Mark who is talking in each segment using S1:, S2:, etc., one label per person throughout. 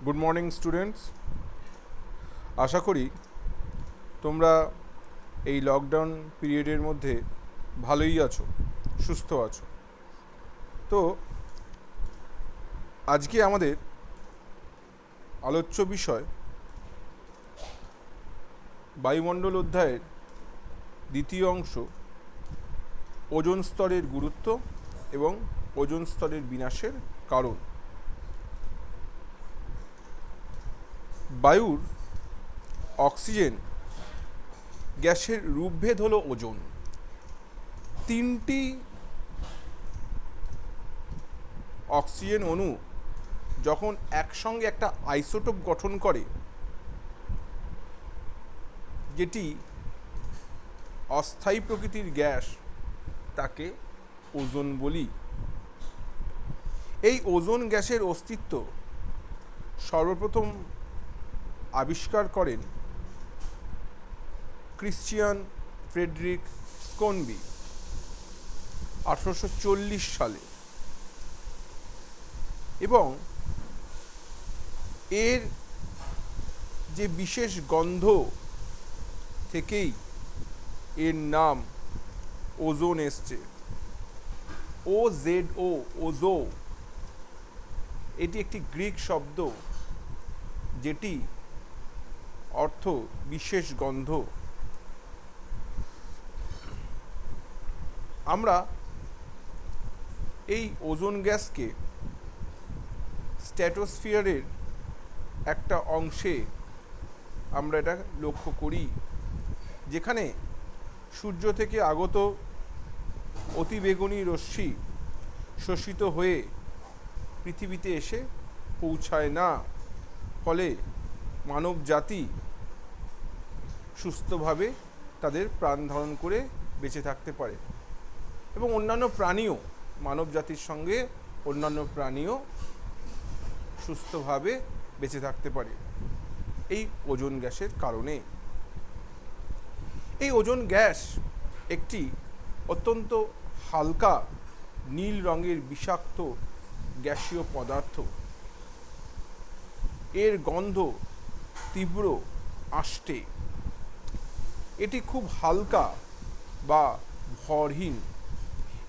S1: Good morning students. আশা করি তোমরা এই লকডাউন পিরিয়ডের মধ্যে ভালোই আছো, সুস্থ আছো। তো আজকে আমাদের আলোচ্য বিষয় বায়ুমণ্ডল অধ্যায়ের দ্বিতীয় অংশ, ওজোন স্তরের গুরুত্ব এবং ওজোন স্তরের বিনাশের কারণ। বায়ুর অক্সিজেন গ্যাসের রূপভেদ হলো ওজোন। তিনটি অক্সিজেন অণু যখন একসঙ্গে একটা আইসোটোপ গঠন করে, যেটি অস্থায়ী প্রকৃতির গ্যাস, তাকে ওজোন বলি। এই ওজোন গ্যাসের অস্তিত্ব সর্বপ্রথম আবিষ্কার করেন ক্রিশ্চিয়ান ফ্রেডরিক স্কোনবি 1840 সালে, এবং এর যে বিশেষ গন্ধ থেকেই এর নাম ওজোন এসছে। OZO, ওজো, এটি একটি গ্রিক শব্দ যেটি অর্থ বিশেষ গন্ধ। আমরা এই ওজোন গ্যাসকে স্ট্র্যাটোস্ফিয়ারের একটা অংশে আমরা এটা লক্ষ্য করি, যেখানে সূর্য থেকে আগত অতিবেগুনি রশ্মি শোষিত হয়ে পৃথিবীতে এসে পৌঁছায় না, ফলে মানব জাতি সুস্থভাবে তাদের প্রাণ ধারণ করে বেঁচে থাকতে পারে, এবং অন্যান্য প্রাণীও, মানব জাতির সঙ্গে অন্যান্য প্রাণীও সুস্থভাবে বেঁচে থাকতে পারে এই ওজোন গ্যাসের কারণে। এই ওজোন গ্যাস একটি অত্যন্ত হালকা নীল রঙের বিষাক্ত গ্যাসীয় পদার্থ। এর গন্ধ তীব্র, আষ্টে। এটি খুব হালকা বা ভরহীন।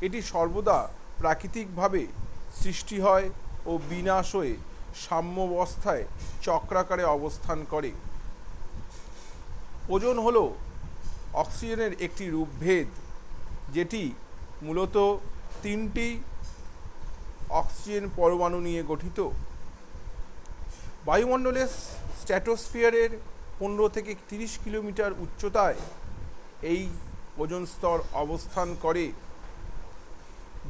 S1: এটি সর্বদা প্রাকৃতিকভাবে সৃষ্টি হয় ও বিনাশ হয়ে সাম্যাবস্থায় চক্রাকারে অবস্থান করে। ওজোন হলো অক্সিজেনের একটি রূপভেদ, যেটি মূলত তিনটি অক্সিজেন পরমাণু নিয়ে গঠিত। বায়ুমণ্ডলের স্ট্র্যাটোস্ফিয়ারের 15 থেকে 30 কিলোমিটার উচ্চতায় এই ওজোন স্তর অবস্থান করে।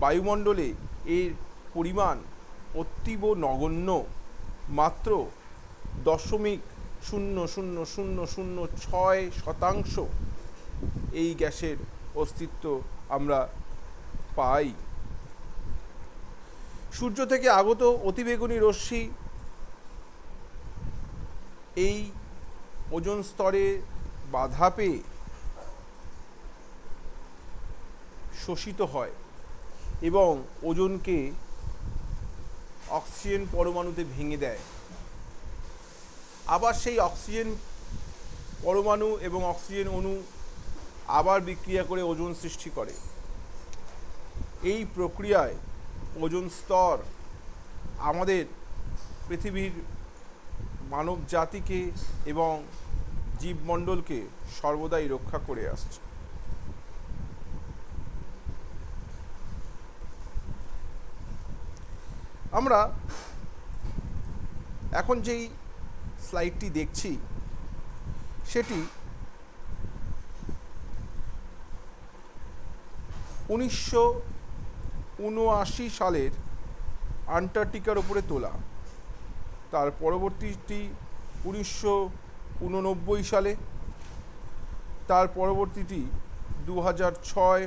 S1: বায়ুমণ্ডলে এর পরিমাণ অতীব নগণ্য, মাত্র 0.00006% এই গ্যাসের অস্তিত্ব আমরা পাই। সূর্য থেকে আগত অতিবেগুনি রশ্মি এই ওজোন স্তরে বাধা পেয়ে শোষিত হয় এবং ওজোনকে অক্সিজেন পরমাণুতে ভেঙে দেয়। আবার সেই অক্সিজেন পরমাণু এবং অক্সিজেন অণু আবার বিক্রিয়া করে ওজোন সৃষ্টি করে। এই প্রক্রিয়ায় ওজোন স্তর আমাদের পৃথিবীর মানব জাতিকে এবং জীবমণ্ডলকে সর্বদাই রক্ষা করে আসছে। আমরা এখন যেই স্লাইডটি দেখছি, সেটি 1979 সালের আন্টার্কটিকার উপরে তোলা। তার পরবর্তীটি 1989 সালে, তার পরবর্তীটি 2006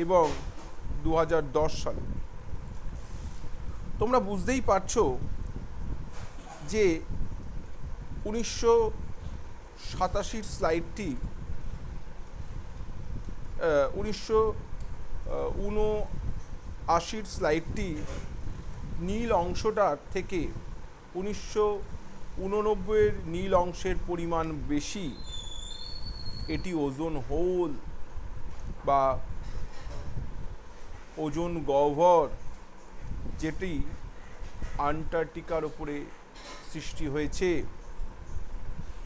S1: এবং 2010 সালে। তোমরা বুঝতেই পারছো যে 1987 স্লাইডটি 1979 স্লাইডটি নীল অংশটার থেকে 1989 নীল অংশের পরিমাণ বেশি, এটি ওজোন হোল বা ওজোন গহ্বর, যেটি আন্টার্কটিকার উপরে সৃষ্টি হয়েছে।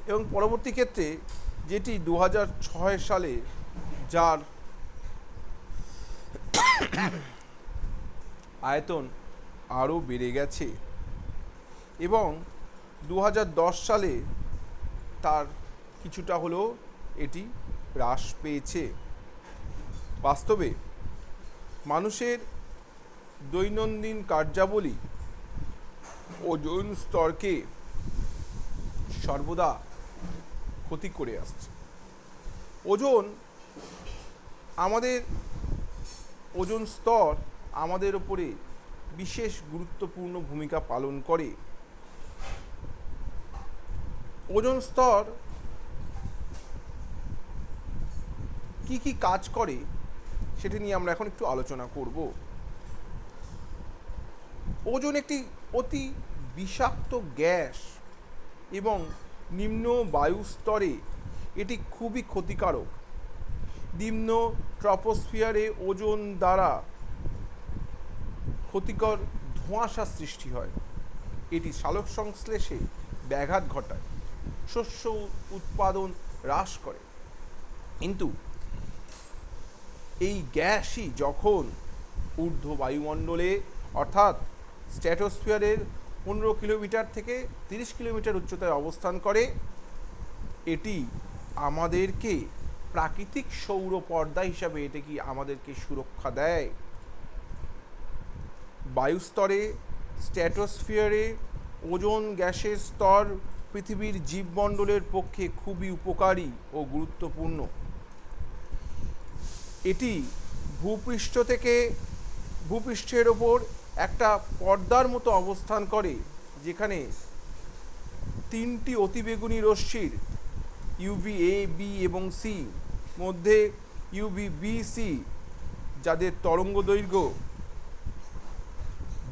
S1: এবং পরবর্তী ক্ষেত্রে যেটি 2006 সালে, যার আয়তন আরও বেড়ে গেছে এবং 2010 সালে তার কিছুটা হলেও এটি হ্রাস পেয়েছে। বাস্তবে মানুষের দৈনন্দিন কার্যাবলী ওজোন স্তরকে সর্বদা ক্ষতি করে আসছে। ওজোন স্তর আমাদের উপরে বিশেষ গুরুত্বপূর্ণ ভূমিকা পালন করে। ওজোন স্তর কি কি কাজ করে সেটি নিয়ে আমরা এখন একটু আলোচনা করব। ওজোন একটি অতি বিষাক্ত গ্যাস এবং নিম্ন বায়ুস্তরে এটি খুবই ক্ষতিকারক। নিম্ন ট্রপোস্ফিয়ারে ওজোন দ্বারা ক্ষতিকর ধোঁয়াশা সৃষ্টি হয়। এটি সালোক সংশ্লেষে ব্যাঘাত ঘটায়, শস্য উৎপাদন হ্রাস করে। কিন্তু এই গ্যাসই যখন ঊর্ধ্ব বায়ুমণ্ডলে অর্থাৎ স্ট্র্যাটোস্ফিয়ারের 15 কিলোমিটার থেকে 30 কিলোমিটার উচ্চতায় অবস্থান করে, এটি আমাদেরকে প্রাকৃতিক সৌর পর্দা হিসাবে এটি কি আমাদেরকে সুরক্ষা দেয়। বায়ুস্তরে স্ট্র্যাটোস্ফিয়ারে ওজোন গ্যাসের স্তর পৃথিবীর জীবমণ্ডলের পক্ষে খুবই উপকারী ও গুরুত্বপূর্ণ। এটি ভূপৃষ্ঠের ওপর একটা পর্দার মতো অবস্থান করে, যেখানে 3টি অতিবেগুনি রশ্মির ইউভি এ, বি এবং সি মধ্যে ইউভি বি, সি, যাদের তরঙ্গ দৈর্ঘ্য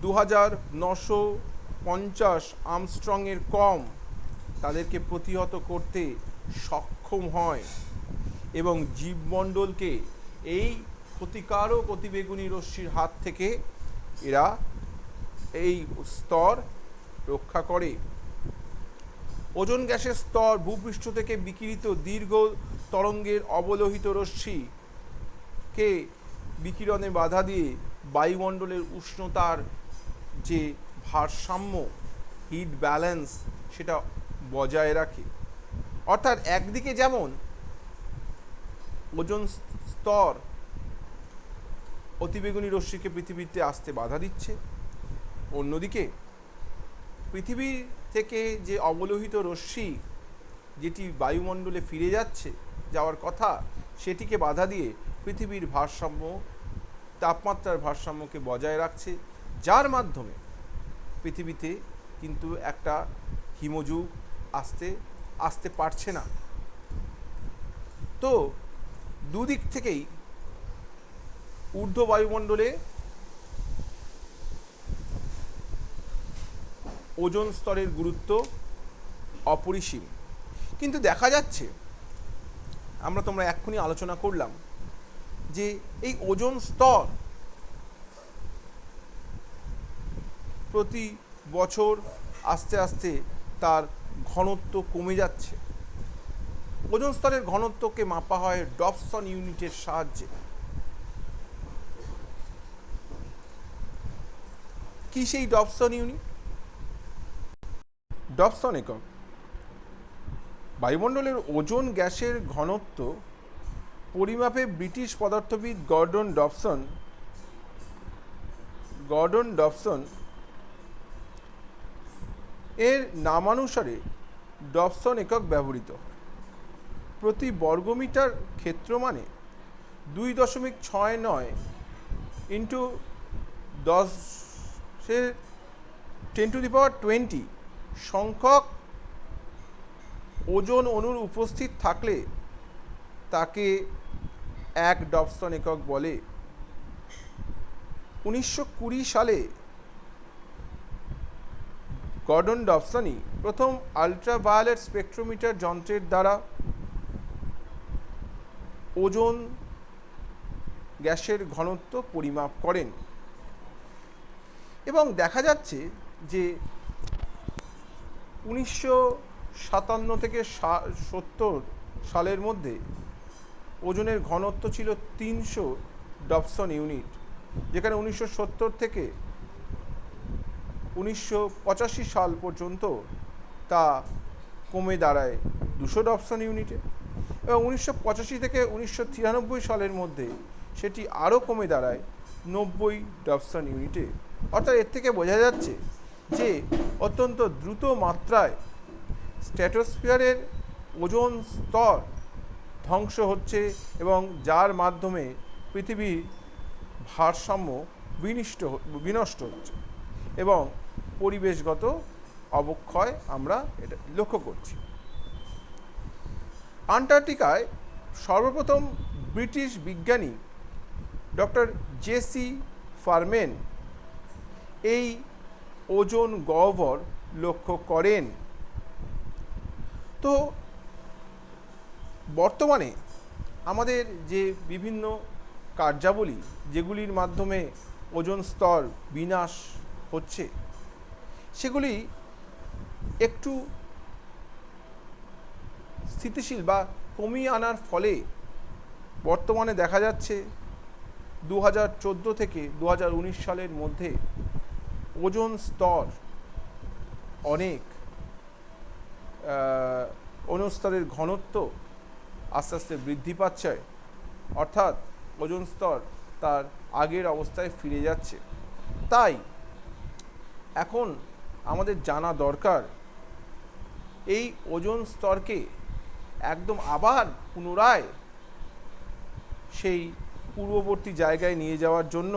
S1: 2950 আর্মস্ট্রং এর কম, তাদেরকে প্রতিহত করতে সক্ষম হয় এবং জীবমণ্ডলকে এই ক্ষতিকারক অতিবেগুনি রশ্মির হাত থেকে এরা এই স্তর রক্ষা করে। ওজোন গ্যাসের স্তর ভূপৃষ্ঠ থেকে বিকিরিত দীর্ঘ তরঙ্গের অবলোহিত রশ্মিকে বিকিরণে বাধা দিয়ে বায়ুমণ্ডলের উষ্ণতার যে ভারসাম্য, হিট ব্যালেন্স, সেটা বজায় রাখে। অর্থাৎ একদিকে যেমন ওজোন স্তর অতিবেগুনি রশ্মিকে পৃথিবীতে আসতে বাধা দিচ্ছে, অন্যদিকে পৃথিবী থেকে যে অবলোহিত রশ্মি যেটি বায়ুমণ্ডলে ফিরে যাওয়ার কথা, সেটিকে বাধা দিয়ে পৃথিবীর ভারসাম্য, তাপমাত্রার ভারসাম্যকে বজায় রাখছে, যার মাধ্যমে পৃথিবীতে কিন্তু একটা হিমযুগ আসতে পারছে না। তো দুদিক থেকেই ঊর্ধ্ব বায়ুমণ্ডলে ওজোন স্তরের গুরুত্ব অপরিসীম। কিন্তু দেখা যাচ্ছে, তোমরা এক্ষুনি আলোচনা করলাম যে এই ওজোন স্তর প্রতি বছর আস্তে আস্তে তার ঘনত্ব কমে যাচ্ছে। ওজোন স্তরের ঘনত্বকে মাপা হয় ডবসন ইউনিটের সাহায্যে। কি সেই ডবসন ইউনিট? ডবসন একক বায়ুমণ্ডলের ওজোন গ্যাসের ঘনত্ব পরিমাপে ব্রিটিশ পদার্থবিদ গর্ডন ডবসন এর নামানুসারে ডবসন একক ব্যবহৃত। প্রতি বর্গমিটার ক্ষেত্র মানে 2.69 ইন্টু 10⁻20 সংখ্যক ওজোন অণুর উপস্থিত থাকলে তাকে 1 ডবসন একক বলে। 1920 সালে গর্ডন ডবসনই প্রথম আল্ট্রাভায়োলেট স্পেকট্রোমিটার যন্ত্রের দ্বারা ওজোন গ্যাসের ঘনত্ব পরিমাপ করেন এবং দেখা যাচ্ছে যে 1957 থেকে 70 সালের মধ্যে ওজনের ঘনত্ব ছিল 300 ডবসন ইউনিট, যেখানে 1970 থেকে 1985 সাল পর্যন্ত তা কমে দাঁড়ায় 200 ডবসন ইউনিটে এবং 1985 থেকে 1993 সালের মধ্যে সেটি আরও কমে দাঁড়ায় 90 ডবসন ইউনিটে। অর্থাৎ এর থেকে বোঝা যাচ্ছে যে অত্যন্ত দ্রুত মাত্রায় স্ট্র্যাটোস্ফিয়ারের ওজোন স্তর ধ্বংস হচ্ছে এবং যার মাধ্যমে পৃথিবীর ভারসাম্য বিনষ্ট হচ্ছে এবং পরিবেশগত অবক্ষয় আমরা এটা লক্ষ্য করছি। আন্টার্কটিকায় সর্বপ্রথম ব্রিটিশ বিজ্ঞানী ডক্টর জেসি ফারম্যান এই ওজোন গহ্বর লক্ষ্য করেন। তো বর্তমানে আমাদের যে বিভিন্ন কার্যাবলী যেগুলির মাধ্যমে ওজোন স্তর বিনাশ হচ্ছে সেগুলি একটু স্থিতিশীল বা কমিয়ে আনার ফলে বর্তমানে দেখা যাচ্ছে 2014 থেকে 2019 সালের মধ্যে ওজোন স্তর অনেক ওজোন স্তরের ঘনত্ব আস্তে আস্তে বৃদ্ধি পাচ্ছে, অর্থাৎ ওজোন স্তর তার আগের অবস্থায় ফিরে যাচ্ছে। তাই এখন আমাদের জানা দরকার এই ওজোন স্তরকে একদম আবার পুনরায় সেই পূর্ববর্তী জায়গায় নিয়ে যাওয়ার জন্য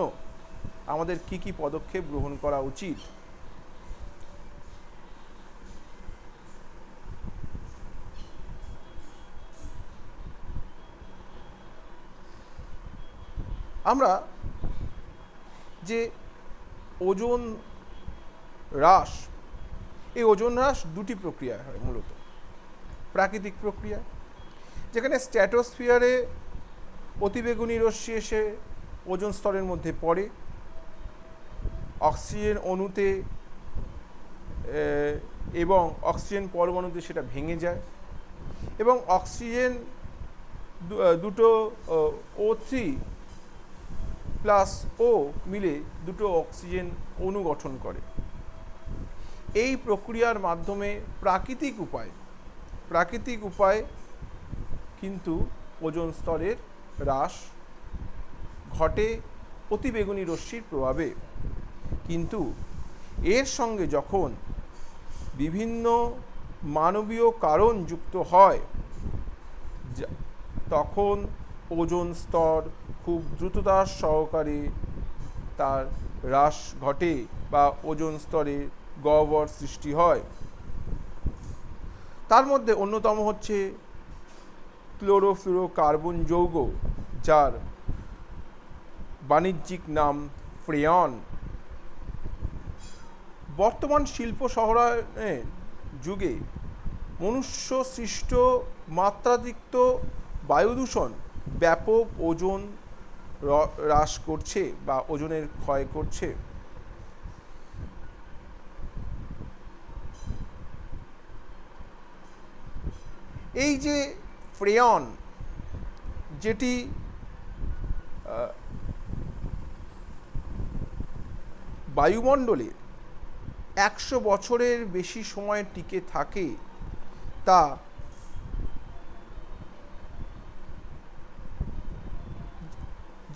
S1: আমাদের কি কি পদক্ষেপ গ্রহণ করা উচিত। আমরা যে ওজোন হ্রাস, এই ওজোন হ্রাস দুটি প্রক্রিয়ায় হয়, মূলত প্রাকৃতিক প্রক্রিয়া যেখানে স্ট্র্যাটোস্ফিয়ারে অতিবেগুনি রশ্মি এসে ওজোন স্তরের মধ্যে পড়ে, অক্সিজেন অণুতে এবং অক্সিজেন পরমাণুতে সেটা ভেঙে যায় এবং অক্সিজেন দুটো O3 প্লাস ও মিলে দুটো অক্সিজেন অণু গঠন করে। এই প্রক্রিয়ার মাধ্যমে প্রাকৃতিক উপায়ে কিন্তু ওজোন স্তরের হ্রাস ঘটে অতিবেগুনি রশ্মির প্রভাবে। কিন্তু এর সঙ্গে যখন বিভিন্ন মানবীয় কারণ যুক্ত হয় তখন ওজোন স্তর খুব দ্রুততার সহকারে তার হ্রাস ঘটে বা ওজোন স্তরে গহ্বর সৃষ্টি হয়। তার মধ্যে অন্যতম হচ্ছে ক্লোরোফ্লুরোকার্বন যৌগ, যার বাণিজ্যিক নাম ফ্রেয়ন। বর্তমান শিল্প শহরায়নের যুগে মনুষ্য সৃষ্ট মাত্রাতিরিক্ত বায়ুদূষণ ব্যাপক ওজোন হ্রাস করছে বা ওজনের ক্ষয় করছে। এই যে ফ্রেয়ন, যেটি বায়ুমণ্ডলে 100 বছরের বেশি সময় টিকে থাকে, তা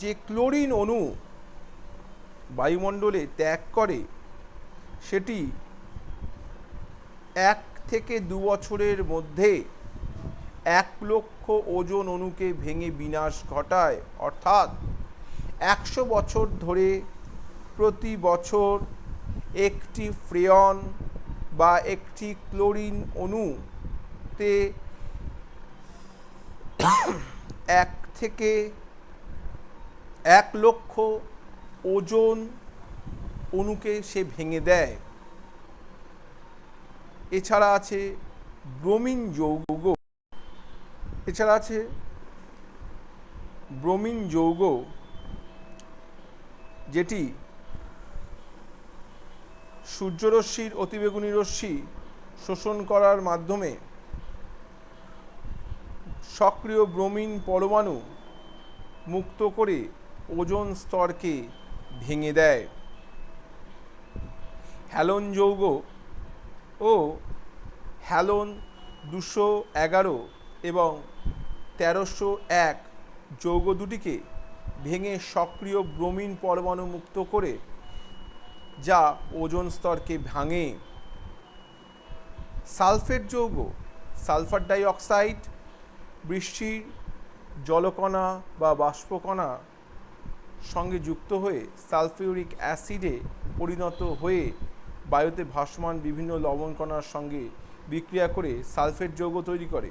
S1: যে ক্লোরিন অণু বায়ুমণ্ডলে ত্যাগ করে সেটি 1 থেকে 2 বছরের মধ্যে 1 লক্ষ ওজোন অণুকে ভেঙে বিনাশ ঘটায়। অর্থাৎ 100 বছর ধরে প্রতি বছর একটি ফ্রেয়ন বা একটি ক্লোরিন অণুতে 1 থেকে 1 লক্ষ ওজোন অণুকে সে ভেঙে দেয়। এছাড়া আছে ব্রোমিন যৌগ, এছাড়া আছে ব্রোমিন যৌগ, যেটি সূর্যরশ্মির অতিবেগুনি রশ্মি শোষণ করার মাধ্যমে সক্রিয় ব্রোমিন পরমাণু মুক্ত করে ওজোন স্তরকে ভেঙে দেয়। হ্যালোন যৌগ ও হ্যালোন 211 এবং 1301 যৌগ দুটিকে ভেঙে সক্রিয় ব্রোমিন পরমাণু মুক্ত করে, যা ওজোন স্তরকে ভাঙে। সালফেট যৌগ, সালফার ডাই অক্সাইড বৃষ্টির জলকণা বা বাষ্পকণা সঙ্গে যুক্ত হয়ে সালফিউরিক অ্যাসিডে পরিণত হয়ে বায়ুতে ভাসমান বিভিন্ন লবণকণার সঙ্গে বিক্রিয়া করে সালফেট যৌগ তৈরি করে।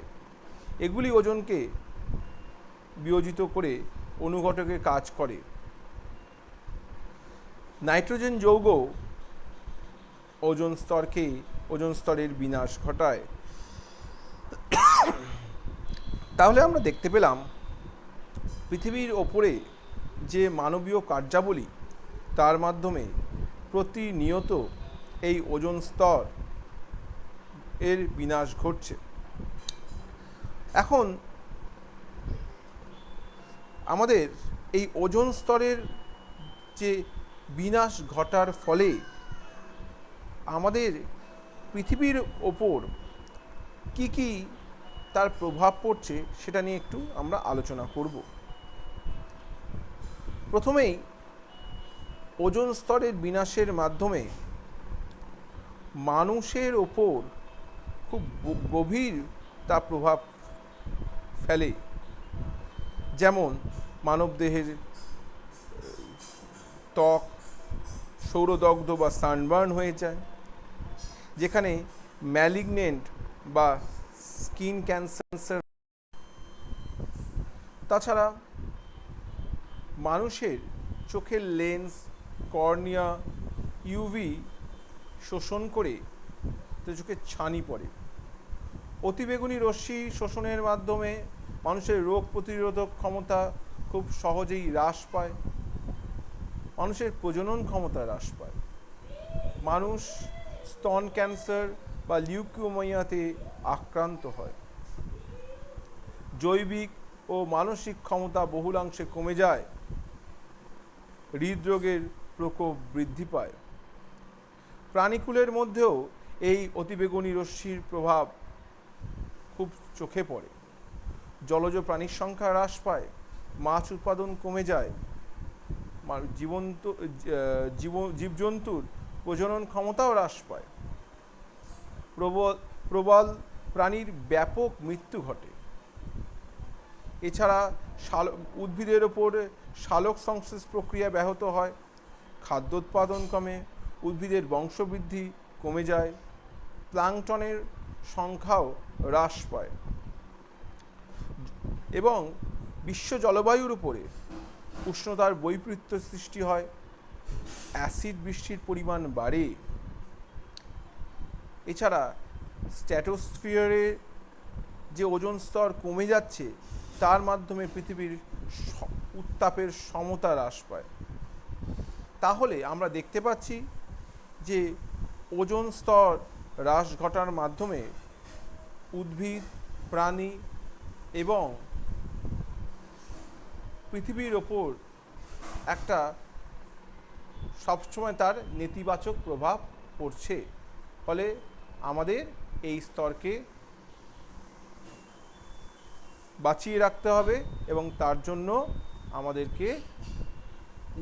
S1: এগুলি ওজোনকে বিয়োজিত করে অনুঘটকের কাজ করে। নাইট্রোজেন যৌগ ওজোন স্তরের বিনাশ ঘটায়। তাহলে আমরা দেখতে পেলাম পৃথিবীর ওপরে যে মানবীয় কার্যাবলী, তার মাধ্যমে প্রতিনিয়ত এই ওজোন স্তর এর বিনাশ ঘটছে। এখন আমাদের এই ওজোন স্তরের যে বিনাশ ঘটার ফলে আমাদের পৃথিবীর ওপর কি কি তার প্রভাব পড়ছে সেটা নিয়ে একটু আমরা আলোচনা করব। প্রথমেই ওজোন স্তরের বিনাশের মাধ্যমে মানুষের ওপর খুব গভীর তা প্রভাব ফেলে। যেমন মানবদেহের ত্বক সৌরদগ্ধ বা সানবার্ন হয়ে যায়, যেখানে ম্যালিগনেন্ট বা স্কিন ক্যান্সার। তাছাড়া মানুষের চোখের লেন্স, কর্নিয়া ইউভি শোষণ করে চোখে ছানি পড়ে। অতিবেগুনি রশ্মি শোষণের মাধ্যমে মানুষের রোগ প্রতিরোধক ক্ষমতা খুব সহজেই হ্রাস পায়, মানুষের প্রজনন ক্ষমতা হ্রাস পায়, মানুষ স্তন ক্যান্সার বা লিউকিমিয়াতে আক্রান্ত হয়, জৈবিক ও মানসিক ক্ষমতা বহুলাংশে কমে যায়, হৃদরোগের প্রকোপ বৃদ্ধি পায়। প্রাণীকুলের মধ্যেও এই অতিবেগুনি রশ্মির প্রভাব খুব চোখে পড়ে। জলজ প্রাণীর সংখ্যা হ্রাস পায়, মাছ উৎপাদন কমে যায়, জীবজন্তুর প্রজনন ক্ষমতাও হ্রাস পায়, প্রবল প্রাণীর ব্যাপক মৃত্যু ঘটে। এছাড়া উদ্ভিদের ওপর সালোক সংশ্লেষ প্রক্রিয়া ব্যাহত হয়, খাদ্য উৎপাদন কমে, উদ্ভিদের বংশবৃদ্ধি কমে যায়, প্লাঙ্কটনের সংখ্যাও হ্রাস পায় এবং বিশ্ব জলবায়ুর উপরে উষ্ণতার বৈপরীত্য সৃষ্টি হয়, অ্যাসিড বৃষ্টির পরিমাণ বাড়ে। এছাড়া স্ট্র্যাটোস্ফিয়ারে যে ওজোন স্তর কমে যাচ্ছে, তার মাধ্যমে পৃথিবীর উত্তাপের সমতা হ্রাস পায়। তাহলে আমরা দেখতে পাচ্ছি যে ওজোন স্তর হ্রাস ঘটার মাধ্যমে উদ্ভিদ, প্রাণী এবং পৃথিবীর ওপর একটা সবসময় তার নেতিবাচক প্রভাব পড়ছে। ফলে আমাদের এই স্তরকে বাঁচিয়ে রাখতে হবে এবং তার জন্য আমাদেরকে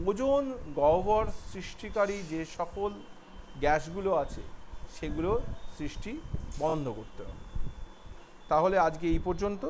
S1: ওজোন গহ্বর সৃষ্টিকারী যে সকল গ্যাসগুলো আছে সেগুলো সৃষ্টি বন্ধ করতে হবে। তাহলে আজকে এই পর্যন্ত।